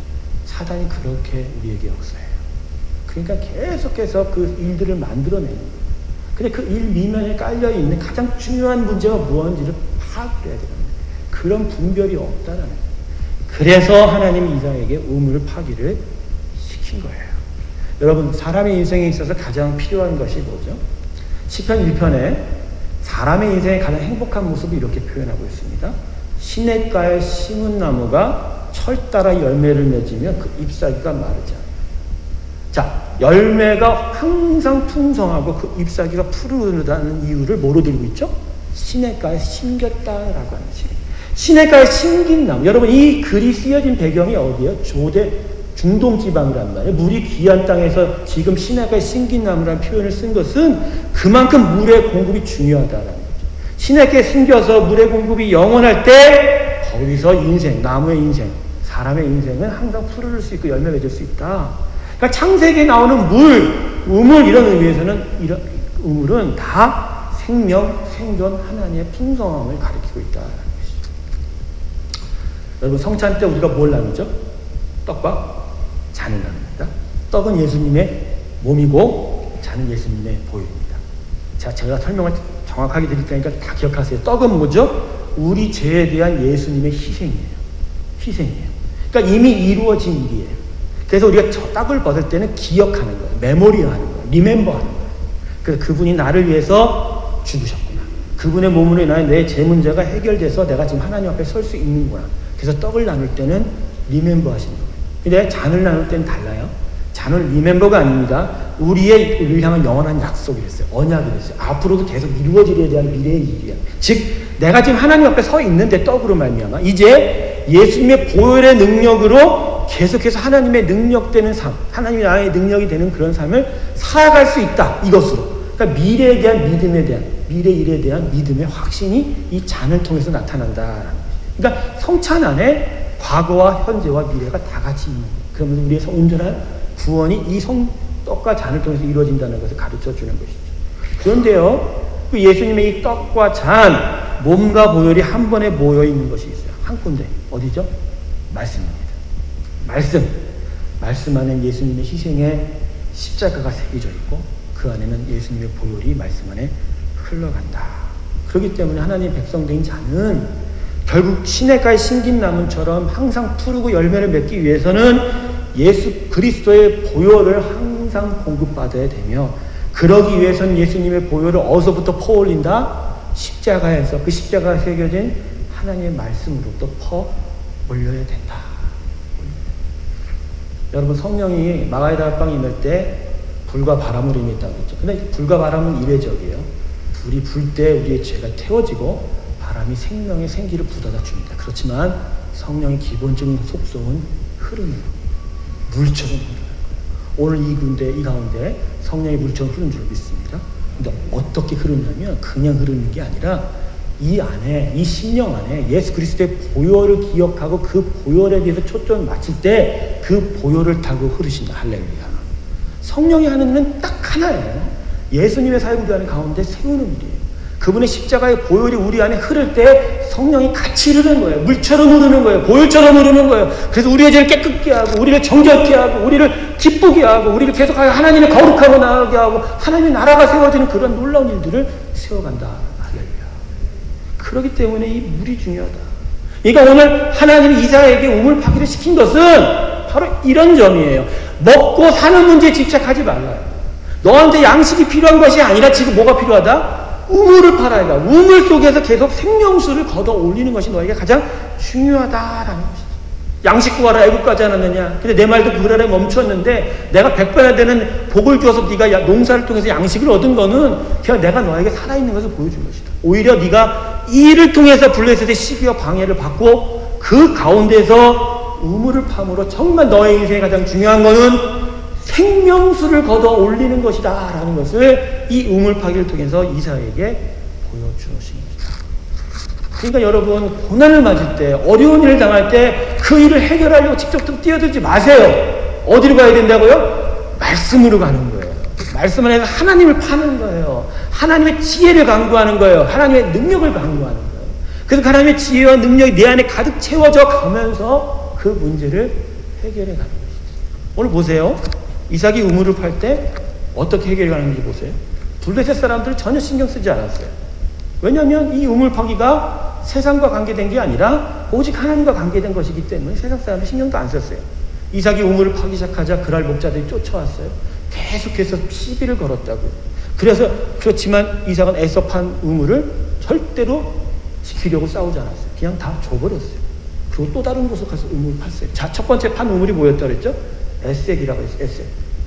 사단이 그렇게 우리에게 역사해요. 그러니까 계속해서 그 일들을 만들어내는 거예요. 근데 그 일 미면에 깔려있는 가장 중요한 문제가 무엇인지를 파악해야 되는 그런 분별이 없다는 거예요. 그래서 하나님이 이삭에게 우물 파기를 시킨 거예요. 여러분 사람의 인생에 있어서 가장 필요한 것이 뭐죠? 시편 1편에 사람의 인생의 가장 행복한 모습을 이렇게 표현하고 있습니다. 시냇가에 심은 나무가 철 따라 열매를 맺으면 그 잎사귀가 마르지 않아요. 자, 열매가 항상 풍성하고 그 잎사귀가 푸르르다는 이유를 뭐로 들고 있죠? 시냇가에 심겼다라고 하는 식이에요. 시냇가에 심긴 나무. 여러분 이 글이 쓰여진 배경이 어디예요? 조대 중동 지방이란 말이에요. 물이 귀한 땅에서 지금 시냇가에 심긴 나무라는 표현을 쓴 것은 그만큼 물의 공급이 중요하다라는 거죠. 시냇가에 심겨서 물의 공급이 영원할 때 거기서 인생, 나무의 인생, 사람의 인생은 항상 푸르를 수 있고 열매 맺을 수 있다. 그러니까 창세기에 나오는 물, 우물 이런 의미에서는 이런 우물은 다 생명, 생존, 하나님의 풍성함을 가리키고 있다는 것이죠. 여러분 성찬 때 우리가 뭘 나누죠? 떡과 잔을 나눕니다. 떡은 예수님의 몸이고 잔은 예수님의 보혈입니다. 자, 제가 설명을 정확하게 드릴 테니까 다 기억하세요. 떡은 뭐죠? 우리 죄에 대한 예수님의 희생이에요. 희생이에요. 그러니까 이미 이루어진 일이에요. 그래서 우리가 저 떡을 벗을 때는 기억하는 거예요. 메모리하는 거예요. 리멤버하는 거예요. 그래서 그분이 나를 위해서 죽으셨구나. 그분의 몸으로 인하여 내 죄 문제가 해결돼서 내가 지금 하나님 앞에 설 수 있는구나. 그래서 떡을 나눌 때는 리멤버 하시는 거예요. 근데 잔을 나눌 때는 달라요. 잔은 리멤버가 아닙니다. 우리를 향한 영원한 약속이랬어요. 언약이랬어요. 앞으로도 계속 이루어지려야 대한 미래의 일이야. 즉 내가 지금 하나님 앞에 서 있는데 떡으로 말미암아 이제 예수님의 보혈의 능력으로 계속해서 하나님의 능력되는 삶, 하나님의 나의 능력이 되는 그런 삶을 살아갈 수 있다. 이것으로. 그러니까 미래에 대한 믿음에 대한 미래 일에 대한 믿음의 확신이 이 잔을 통해서 나타난다라는 거죠. 그러니까 성찬 안에 과거와 현재와 미래가 다 같이 있는 거예요. 그러면서 우리의 온전한 구원이 이 떡과 잔을 통해서 이루어진다는 것을 가르쳐 주는 것이죠. 그런데요, 그 예수님의 이 떡과 잔, 몸과 보혈이 한 번에 모여 있는 것이 있어요. 한 군데. 어디죠? 말씀입니다. 말씀 안에 예수님의 희생의 십자가가 새겨져 있고 그 안에는 예수님의 보혈이 말씀 안에 흘러간다. 그렇기 때문에 하나님의 백성된 자는 결국 시냇가에 심긴 나무처럼 항상 푸르고 열매를 맺기 위해서는 예수 그리스도의 보혈을 항상 공급받아야 되며 그러기 위해서는 예수님의 보혈을 어디서부터 퍼올린다? 십자가에서 그 십자가가 새겨진 하나님의 말씀으로부터 퍼 올려야 된다. 여러분 성령이 마가의 다락방에 임할 때 불과 바람을 임했다고 했죠. 근데 불과 바람은 이례적이에요. 불이 불 때 우리의 죄가 태워지고 바람이 생명의 생기를 불어다 줍니다. 그렇지만 성령의 기본적인 속성은 흐르는 물처럼 흐르는 거예요. 오늘 이 가운데 성령의 물처럼 흐르는 줄 믿습니다. 근데 어떻게 흐르냐면 그냥 흐르는 게 아니라 이 안에, 이 심령 안에 예수 그리스도의 보혈을 기억하고 그 보혈에 대해서 초점을 맞출 때 그 보혈을 타고 흐르신다. 할렐루야. 성령이 하는 일은 딱 하나예요. 예수님의 사역하는 가운데 세우는 일이에요. 그분의 십자가의 보혈이 우리 안에 흐를 때 성령이 같이 흐르는 거예요. 물처럼 흐르는 거예요. 보혈처럼 흐르는 거예요. 그래서 우리의 죄를 깨끗게 하고 우리를 정결케 하고 우리를 기쁘게 하고 우리를 계속 하나님의 거룩하고 나가게 하고 하나님의 나라가 세워지는 그런 놀라운 일들을 세워간다. 할렐루야. 그렇기 때문에 이 물이 중요하다. 그러니까 오늘 하나님이 이사야에게 우물 파기를 시킨 것은 바로 이런 점이에요. 먹고 사는 문제에 집착하지 말라요. 너한테 양식이 필요한 것이 아니라 지금 뭐가 필요하다? 우물을 팔아야 돼. 우물 속에서 계속 생명수를 걷어 올리는 것이 너에게 가장 중요하다라는 것이죠. 양식 구하라 애굽 가지 않았느냐. 근데 내 말도 그날에 멈췄는데 내가 100배나 되는 복을 주어서 네가 농사를 통해서 양식을 얻은 거는 그냥 내가 너에게 살아있는 것을 보여준 것이다. 오히려 네가 이 일을 통해서 블레셋의 시기와 방해를 받고 그 가운데서 우물을 파므로 정말 너의 인생에 가장 중요한 것은 생명수를 걷어 올리는 것이다 라는 것을 이 우물 파기를 통해서 이사야에게 보여주신 것이다. 그러니까 여러분 고난을 맞을 때 어려운 일을 당할 때 그 일을 해결하려고 직접 뛰어들지 마세요. 어디로 가야 된다고요? 말씀으로 가는 거예요. 말씀 안에서 하나님을 파는 거예요. 하나님의 지혜를 강구하는 거예요. 하나님의 능력을 강구하는 거예요. 그래서 하나님의 지혜와 능력이 내 안에 가득 채워져 가면서 그 문제를 해결해 가는 것이죠. 오늘 보세요. 이삭이 우물을 팔 때 어떻게 해결해 가는지 보세요. 블레셋 사람들은 전혀 신경 쓰지 않았어요. 왜냐하면 이 우물 파기가 세상과 관계된 게 아니라 오직 하나님과 관계된 것이기 때문에 세상 사람들 신경도 안 썼어요. 이삭이 우물을 파기 시작하자 그랄 목자들이 쫓아왔어요. 계속해서 시비를 걸었다고요. 그렇지만 이삭은 애써 판 우물을 절대로 지키려고 싸우지 않았어요. 그냥 다 줘버렸어요. 그리고 또 다른 곳으로 가서 우물을 팠어요. 자, 첫 번째 판 우물이 뭐였다 그랬죠? 에색이라고 했어요. 에색.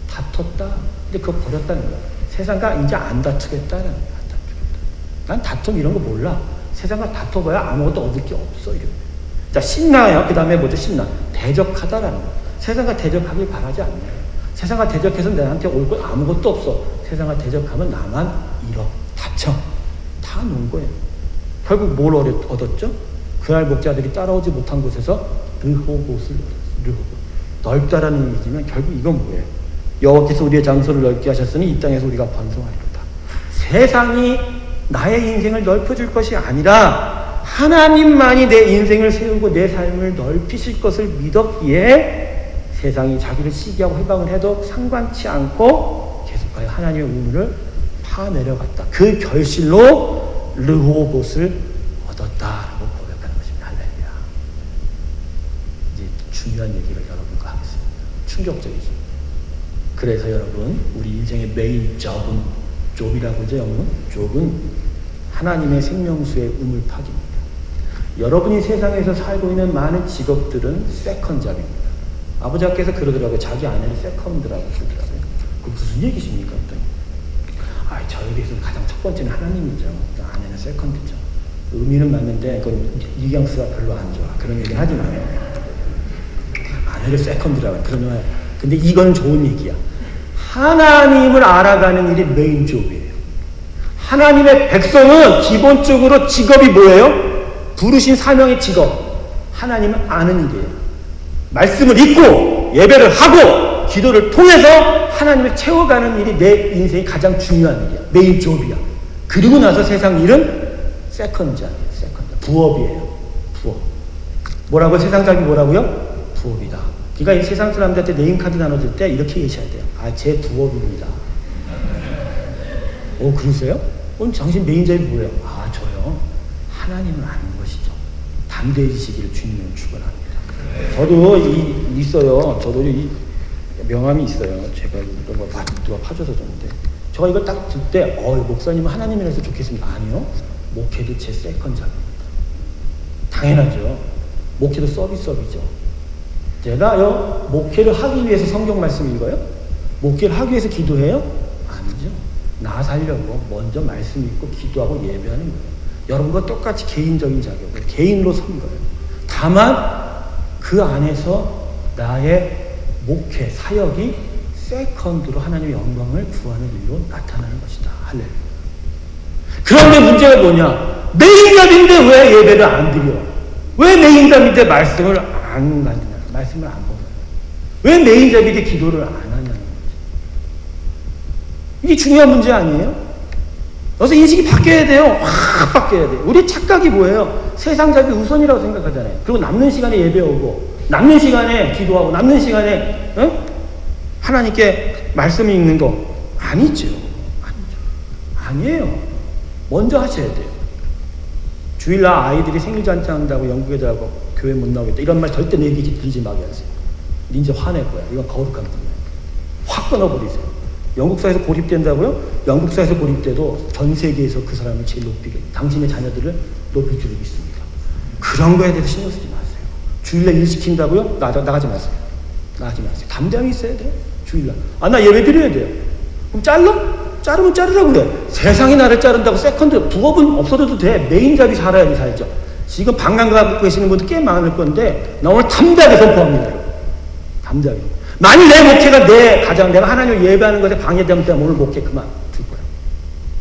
다퉜다. 근데 그거 버렸다는 거야. 세상과 이제 안 다투겠다는 거야. 난 다툼 이런 거 몰라. 세상과 다퉈봐야 아무것도 얻을 게 없어. 이런. 자, 신나요. 그 다음에 뭐죠? 신나. 대적하다라는 거. 세상과 대적하길 바라지 않네요. 세상과 대적해서 나한테 올 것 아무것도 없어. 세상과 대적하면 나만 잃어. 다쳐. 다 놓은 거예요. 결국 뭘 얻었죠? 그날 목자들이 따라오지 못한 곳에서 르호봇을 얻었어요. 넓다라는 의미지만 결국 이건 뭐예요? 여호와께서 우리의 장소를 넓게 하셨으니 이 땅에서 우리가 번성하리로다. 세상이 나의 인생을 넓혀줄 것이 아니라 하나님만이 내 인생을 세우고 내 삶을 넓히실 것을 믿었기에 세상이 자기를 시기하고 해방을 해도 상관치 않고 계속하여 하나님의 우물을 파내려갔다. 그 결실로 르호봇을 얻었다라고 고백하는 것입니다. 할렐루야. 이제 중요한 얘기를 여러분과 하겠습니다. 충격적이죠. 그래서 여러분 우리 인생의 메인 좁이라고 하죠. 영어는 좁은 하나님의 생명수의 우물 파기입니다. 여러분이 세상에서 살고 있는 많은 직업들은 세컨잡입니다. 아버지께서 그러더라고요. 자기 아내를 세컨드라고 그러더라고요. 그 무슨 얘기십니까? 저에게서 가장 첫 번째는 하나님이죠. 아내는 세컨드죠. 의미는 맞는데 그건 뉘앙스가 별로 안 좋아. 그런 얘기 하지 마요. 아내를 세컨드라고. 그러면 근데 이건 좋은 얘기야. 하나님을 알아가는 일이 메인 잡이에요. 하나님의 백성은 기본적으로 직업이 뭐예요? 부르신 사명의 직업. 하나님을 아는 일이에요. 말씀을 읽고 예배를 하고 기도를 통해서 하나님을 채워가는 일이 내 인생이 가장 중요한 일이야. 메인 잡이야. 그리고 나서 세상 일은 세컨드야. 부업이에요. 부업. 뭐라고? 세상 잡이 뭐라고요? 부업이다. 그러니까 이 세상 사람들한테 네임카드 나눠줄 때 이렇게 얘기하셔야 돼요. 제 부업입니다. 그러세요? 오늘 당신 메인 잡이 뭐예요? 저요. 하나님을 아는 것이죠. 담대해지시기를 주님을 축원합니다. 저도 있어요. 저도 이 명함이 있어요. 제가 누가 파줘서 줬는데 제가 이걸 딱 들 때 목사님은 하나님이라서 좋겠습니다. 아니요. 목회도 제 세컨 잡입니다. 당연하죠. 목회도 서비스업이죠. 제가요, 목회를 하기 위해서 성경 말씀 읽어요? 목회를 하기 위해서 기도해요? 아니죠. 나 살려고 먼저 말씀 읽고 기도하고 예배하는 거예요. 여러분과 똑같이 개인적인 자격을 개인으로 선 거예요. 다만 그 안에서 나의 목회, 사역이 세컨드로 하나님의 영광을 구하는 일로 나타나는 것이다. 할렐루야. 그런데 문제가 뭐냐? 메인잡인데 왜 예배를 안 드려? 왜 메인잡인데 말씀을 안 가지냐? 말씀을 안 보냐? 왜 메인잡인데 기도를 안 하냐는 거지. 이게 중요한 문제 아니에요? 그래서 인식이 바뀌어야 돼요. 확 바뀌어야 돼요. 우리 착각이 뭐예요? 세상 잡이 우선이라고 생각하잖아요. 그리고 남는 시간에 예배 오고, 남는 시간에 기도하고, 남는 시간에 하나님께 말씀 읽는 거 아니죠. 아니에요. 먼저 하셔야 돼요. 주일날 아이들이 생일잔치 한다고 영국 애들하고 교회 못 나오겠다. 이런 말 절대 내 얘기 들리지 마게 하세요. 이제 화낼 거야. 이건 거룩한 거예요. 확 끊어버리세요. 영국사에서 고립된다고요? 영국사에서 고립돼도 전 세계에서 그 사람을 제일 높이게, 당신의 자녀들을 높일 줄 믿습니다. 그런 거에 대해서 신경 쓰지 마세요. 주일날 일 시킨다고요? 나가지 마세요. 나가지 마세요. 담장이 있어야 돼요. 주일날. 나 예배 드려야 돼요. 그럼 자르면 자르라고 그래. 세상이 나를 자른다고 세컨드, 부업은 없어져도 돼. 메인잡이 살아야지 살죠. 지금 방광 갖고 계시는 분들 꽤 많을 건데, 나 오늘 담대하게 선포합니다. 담대하게. 만일 내 목회가 내 가장, 내가 하나님을 예배하는 것에 방해되면 오늘 목회 그만 둘 거야.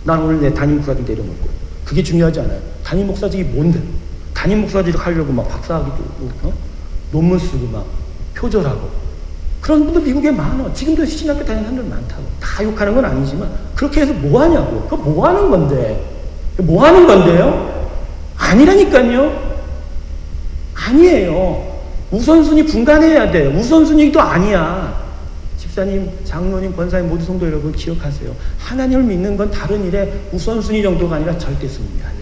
난 오늘 내 담임 목사 좀 내려놓을 거야. 그게 중요하지 않아요. 담임 목사직이 뭔데? 담임 목사직 하려고 막 박사학위도 논문 쓰고 막 표절하고 그런 분들 미국에 많아. 지금도 신학교 다니는 사람들 많다고. 다 욕하는 건 아니지만 그렇게 해서 뭐 하냐고. 그거 뭐 하는 건데? 뭐 하는 건데요? 아니라니까요. 아니에요. 우선순위 분간해야 돼요. 우선순위도 아니야. 집사님, 장로님, 권사님 모두 성도 여러분 기억하세요. 하나님을 믿는 건 다른 일에 우선순위 정도가 아니라 절대순위야.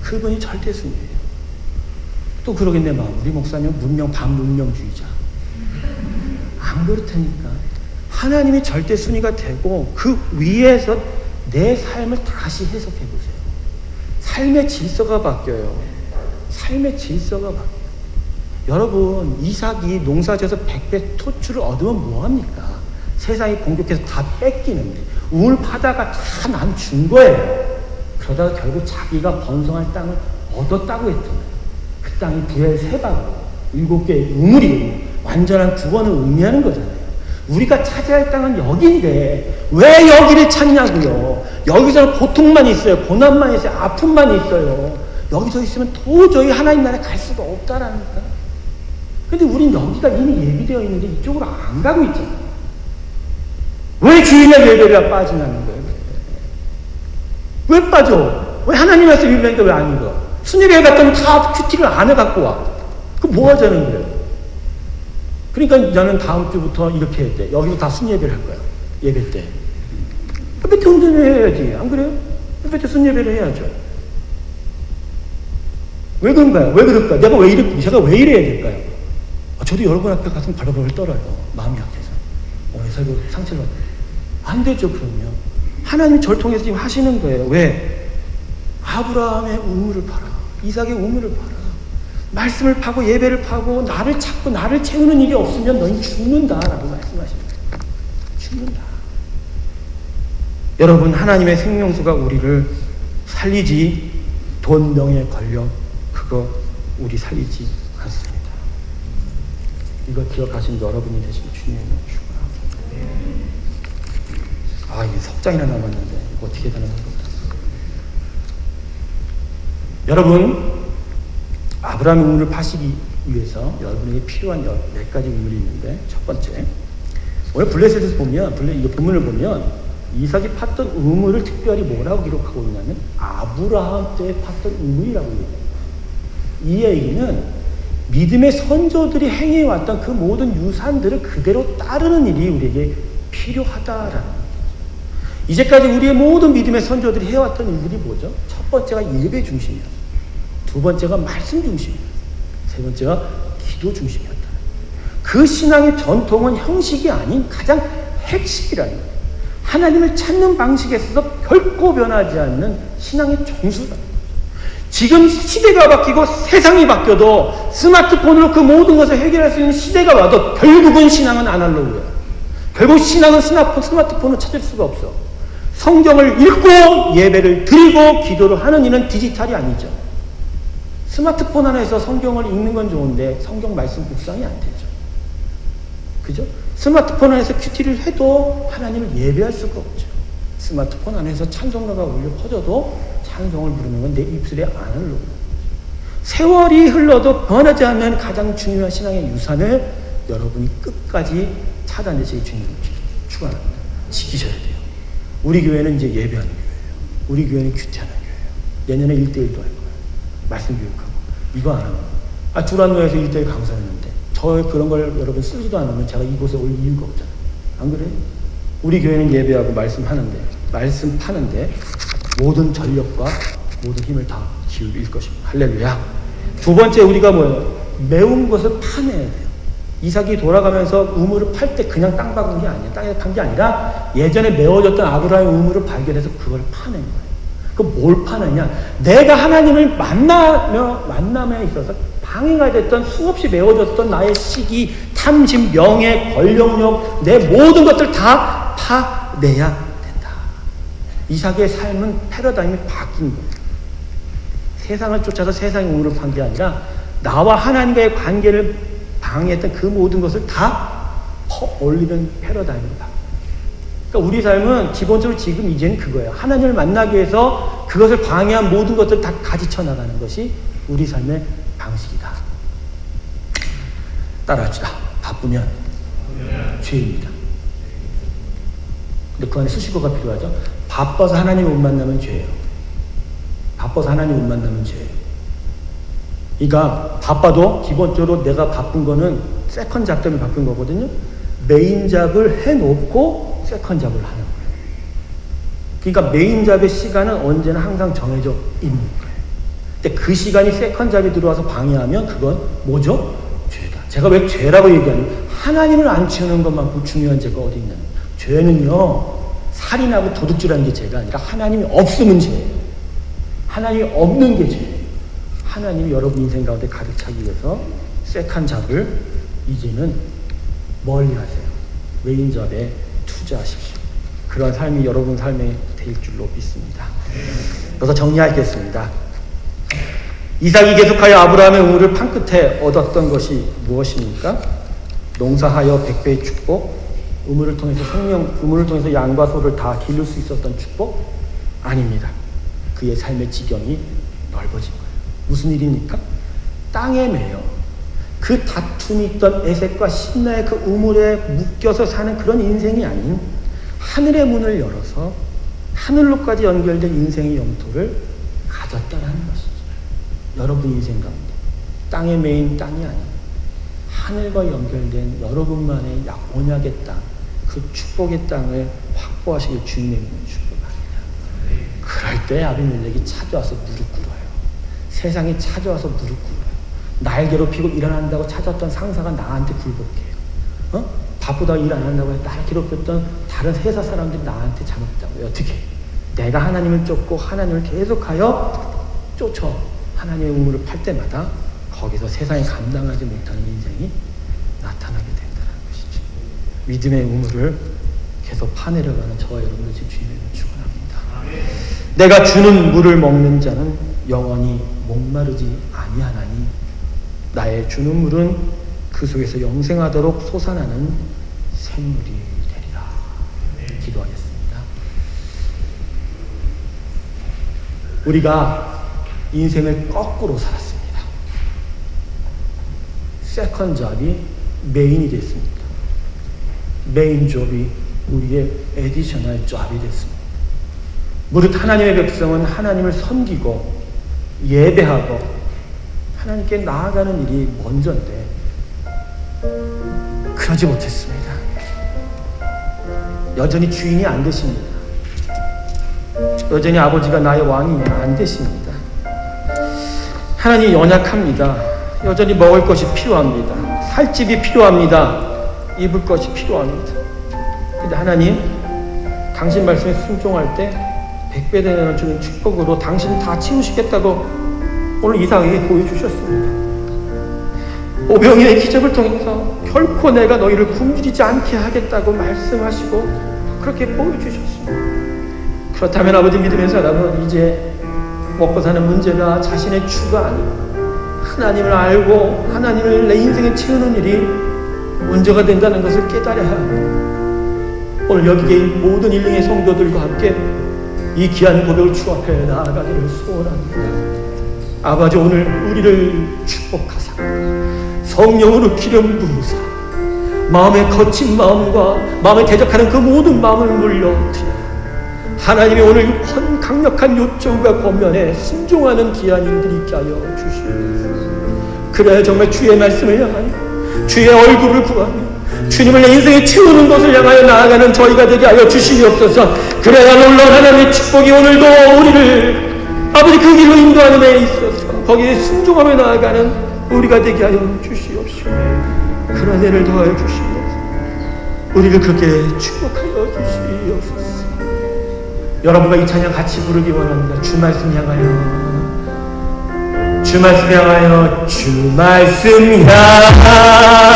그분이 절대순위예요. 또 그러겠네 마음. 우리 목사님 반문명주의자. 안 그렇다니까. 하나님이 절대순위가 되고 그 위에서 내 삶을 다시 해석해보세요. 삶의 질서가 바뀌어요. 삶의 질서가 바뀌어요. 여러분, 이삭이 농사지어서 100배 토출을 얻으면 뭐합니까? 세상이 공격해서 다 뺏기는데 우물 파다가 다 남 준 거예요. 그러다가 결국 자기가 번성할 땅을 얻었다고 했잖아요. 그 땅이 부엘 세바고 7개의 우물이 완전한 구원을 의미하는 거잖아요. 우리가 차지할 땅은 여기인데 왜 여기를 찾냐고요. 여기서는 고통만 있어요. 고난만 있어요. 아픔만 있어요. 여기서 있으면 도저히 하나님 나라에 갈 수가 없다라니까. 근데 우린 여기가 이미 예비되어 있는데 이쪽으로 안 가고 있잖아요. 왜 주일날 예배가 빠지냐는 거예요. 왜 빠져? 왜 하나님 말씀 읽으니까 왜 안 읽어? 순예배에 갔더니 다 큐티를 안 해갖고 와. 그럼 뭐 하자는 거예요? 그러니까 나는 다음 주부터 이렇게 해야 돼. 여기서 다 순예배를 할 거야. 예배 때. 예배 때 온전히 해야지. 안 그래요? 예배 때 순예배를 해야죠. 왜 그런가요? 왜 그럴까요? 제가 왜 이래야 될까요? 저도 여러분 앞에 가서 발버둥을 떨어요. 마음이 약해서. 그래서 상처를 받아요. 안 되죠, 그러면. 하나님이 저를 통해서 지금 하시는 거예요. 왜? 아브라함의 우물을 파라. 이삭의 우물을 파라. 말씀을 파고 예배를 파고 나를 찾고 나를 채우는 일이 없으면 너희 죽는다라고 말씀하시는 거예요. 죽는다. 여러분, 하나님의 생명수가 우리를 살리지 돈, 명예, 권력 그거 우리 살리지 않습니다. 이거 기억하신 여러분이 되시길 주님의 이름으로 축원합니다. 이게 석장이나 남았는데 이거 어떻게 되는 겁니까? 여러분, 아브라함의 우물을 파시기 위해서 여러분에게 필요한 몇 가지 우물이 있는데, 첫 번째, 오늘 블레셋에서 보면, 이 본문을 보면 이삭이 팠던 우물을 특별히 뭐라고 기록하고 있냐면 아브라함 때 팠던 우물이라고 얘기해요. 이 얘기는 믿음의 선조들이 행해왔던 그 모든 유산들을 그대로 따르는 일이 우리에게 필요하다라는 거죠. 이제까지 우리의 모든 믿음의 선조들이 해왔던 일들이 뭐죠? 첫 번째가 예배 중심이었어요. 두 번째가 말씀 중심이었어요. 세 번째가 기도 중심이었다. 그 신앙의 전통은 형식이 아닌 가장 핵심이라는 거예요. 하나님을 찾는 방식에 있어서 결코 변하지 않는 신앙의 정수다. 지금 시대가 바뀌고 세상이 바뀌어도 스마트폰으로 그 모든 것을 해결할 수 있는 시대가 와도 결국은 신앙은 아날로그예요. 결국 신앙은 스마트폰을 찾을 수가 없어. 성경을 읽고 예배를 드리고 기도를 하는 일은 디지털이 아니죠. 스마트폰 안에서 성경을 읽는 건 좋은데 성경 말씀 묵상이 안 되죠. 그죠? 스마트폰 안에서 큐티를 해도 하나님을 예배할 수가 없죠. 스마트폰 안에서 찬송가가 울려 퍼져도 찬송을 부르는 건 내 입술에 아날로그. 세월이 흘러도 변하지 않는 가장 중요한 신앙의 유산을 여러분이 끝까지 찾아내시기 주님을 축원합니다. 지키셔야 돼요. 우리 교회는 이제 예배하는 교회예요. 우리 교회는 큐티하는 교회예요. 내년에 1대1도 할 거예요. 말씀 교육하고. 이거 안 하고. 두란노에서 1대1 강사했는데 저 그런 걸 여러분 쓰지도 않으면 제가 이곳에 올 이유가 없잖아요. 안 그래요? 우리 교회는 예배하고 말씀 파는데 모든 전력과 모든 힘을 다 기울일 것입니다. 할렐루야. 두 번째 우리가 뭐예요? 매운 것을 파내야 돼요. 이삭이 돌아가면서 우물을 팔 때 그냥 땅 박은 게 아니에요. 땅에 판 게 아니라 예전에 메워졌던 아브라함의 우물을 발견해서 그걸 파낸 거예요. 그 뭘 파느냐? 내가 하나님을 만남에 있어서 방해가 됐던 수없이 메워졌던 나의 시기, 탐심, 명예, 권력력, 내 모든 것들 다 파내야 된다. 이삭의 삶은 패러다임이 바뀐 거예요. 세상을 쫓아서 세상의 우물을 판 게 아니라 나와 하나님과의 관계를 방해했던 그 모든 것을 다 퍼올리는 패러다임이다. 그러니까 우리 삶은 기본적으로 지금 이제는 그거예요. 하나님을 만나기 위해서 그것을 방해한 모든 것들을 다 가지쳐 나가는 것이 우리 삶의 방식이다. 따라합시다. 바쁘면 죄입니다. 근데 그 안에 수식어가 필요하죠. 바빠서 하나님을 못 만나면 죄예요. 바빠서 하나님을 못 만나면 죄예요. 그러니까 바빠도 기본적으로 내가 바쁜 거는 세컨 잡 때문에 바쁜 거거든요. 메인 잡을 해놓고 세컨 잡을 하는 거예요. 그러니까 메인 잡의 시간은 언제나 항상 정해져 있는 거예요. 근데 그 시간이 세컨 잡이 들어와서 방해하면 그건 뭐죠? 죄다. 제가 왜 죄라고 얘기하냐면 하나님을 안 치우는 것만큼 중요한 죄가 어디 있냐면 죄는요 살인하고 도둑질하는 게 죄가 아니라 하나님이 없으면 죄예요. 하나님이 없는 게 죄예요. 하나님이 여러분 인생 가운데 가득 차기 위해서 세컨 잡을 이제는 멀리 하세요. 메인 잡에 투자하십시오. 그런 삶이 여러분 삶에 될 줄로 믿습니다. 그래서 정리하겠습니다. 이삭이 계속하여 아브라함의 우물을 판 끝에 얻었던 것이 무엇입니까? 농사하여 100배의 축복, 우물을 통해서 양과 소를 다 기를 수 있었던 축복? 아닙니다. 그의 삶의 지경이 넓어진 거예요. 무슨 일입니까? 땅에 매여 그 다툼이 있던 에색과 신나의 그 우물에 묶여서 사는 그런 인생이 아닌 하늘의 문을 열어서 하늘로까지 연결된 인생의 영토를 가졌다라는 것이죠. 여러분 인생 가운데 땅에 매인 땅이 아닌 하늘과 연결된 여러분만의 언약의 땅, 그 축복의 땅을 확보하시길 주님의 축복합니다. 그럴 때 아비멜렉이 찾아와서 무릎 꿇어요. 세상에 찾아와서 무릎 꿇어요. 날 괴롭히고 일어난다고 찾았던 상사가 나한테 굴복해요. 바쁘다고 일 안 한다고 해서 날 괴롭혔던 다른 회사 사람들이 나한테 잘못했다고요. 어떻게? 내가 하나님을 쫓고 하나님을 계속하여 쫓아 하나님의 우물을 팔 때마다 거기서 세상에 감당하지 못하는 인생이 나타나게 된다는 것이죠. 믿음의 우물을 계속 파내려가는 저와 여러분들 주님을 축원합니다. 내가 주는 물을 먹는 자는 영원히 목마르지 아니하나니 나의 주는 물은 그 속에서 영생하도록 솟아나는 샘물이 되리라. 기도하겠습니다. 우리가 인생을 거꾸로 살았습니다. 세컨 잡이 메인이 됐습니다. 메인 잡이 우리의 에디셔널 잡이 됐습니다. 무릇 하나님의 백성은 하나님을 섬기고 예배하고 하나님께 나아가는 일이 먼저인데 그러지 못했습니다. 여전히 주인이 안 되십니다. 여전히 아버지가 나의 왕이 안 되십니다. 하나님 연약합니다. 여전히 먹을 것이 필요합니다. 살 집이 필요합니다. 입을 것이 필요합니다. 근데 하나님 당신 말씀에 순종할 때 100배 되는 주는 축복으로 당신이 다 채우시겠다고 오늘 이삭에게 보여주셨습니다. 오병이의 기적을 통해서 결코 내가 너희를 굶주리지 않게 하겠다고 말씀하시고 그렇게 보여주셨습니다. 그렇다면 아버지 믿음의 사람은 이제 먹고 사는 문제가 자신의 주가 아니고 하나님을 알고 하나님을 내 인생에 채우는 일이 문제가 된다는 것을 깨달아야 합니다. 오늘 여기 계신 모든 일ring의 성도들과 함께 이 귀한 고백을 주 앞에 나아가기를 소원합니다. 아버지, 오늘 우리를 축복하사 성령으로 기름 부으사 마음에 거친 마음과 마음에 대적하는 그 모든 마음을 물려드려 하나님이 오늘 강력한 요청과 권면에 순종하는 귀한 일들이 있게 하여 주시옵소서. 그래야 정말 주의 말씀을 향하여 주의 얼굴을 구하며 주님을 내 인생에 채우는 것을 향하여 나아가는 저희가 되게 하여 주시옵소서. 그래야 놀라운 하나님의 축복이 오늘도 우리를 아버지 그 길로 인도하는 데 있어서 거기에 순종하며 나아가는 우리가 되게 하여 주시옵시고 그런 애를 더하여 주시옵소서. 우리를 그렇게 축복하여 주시옵소서. 여러분과 이 찬양 같이 부르기 원합니다. 주 말씀 향하여 주 말씀 향하여 주 말씀 향하여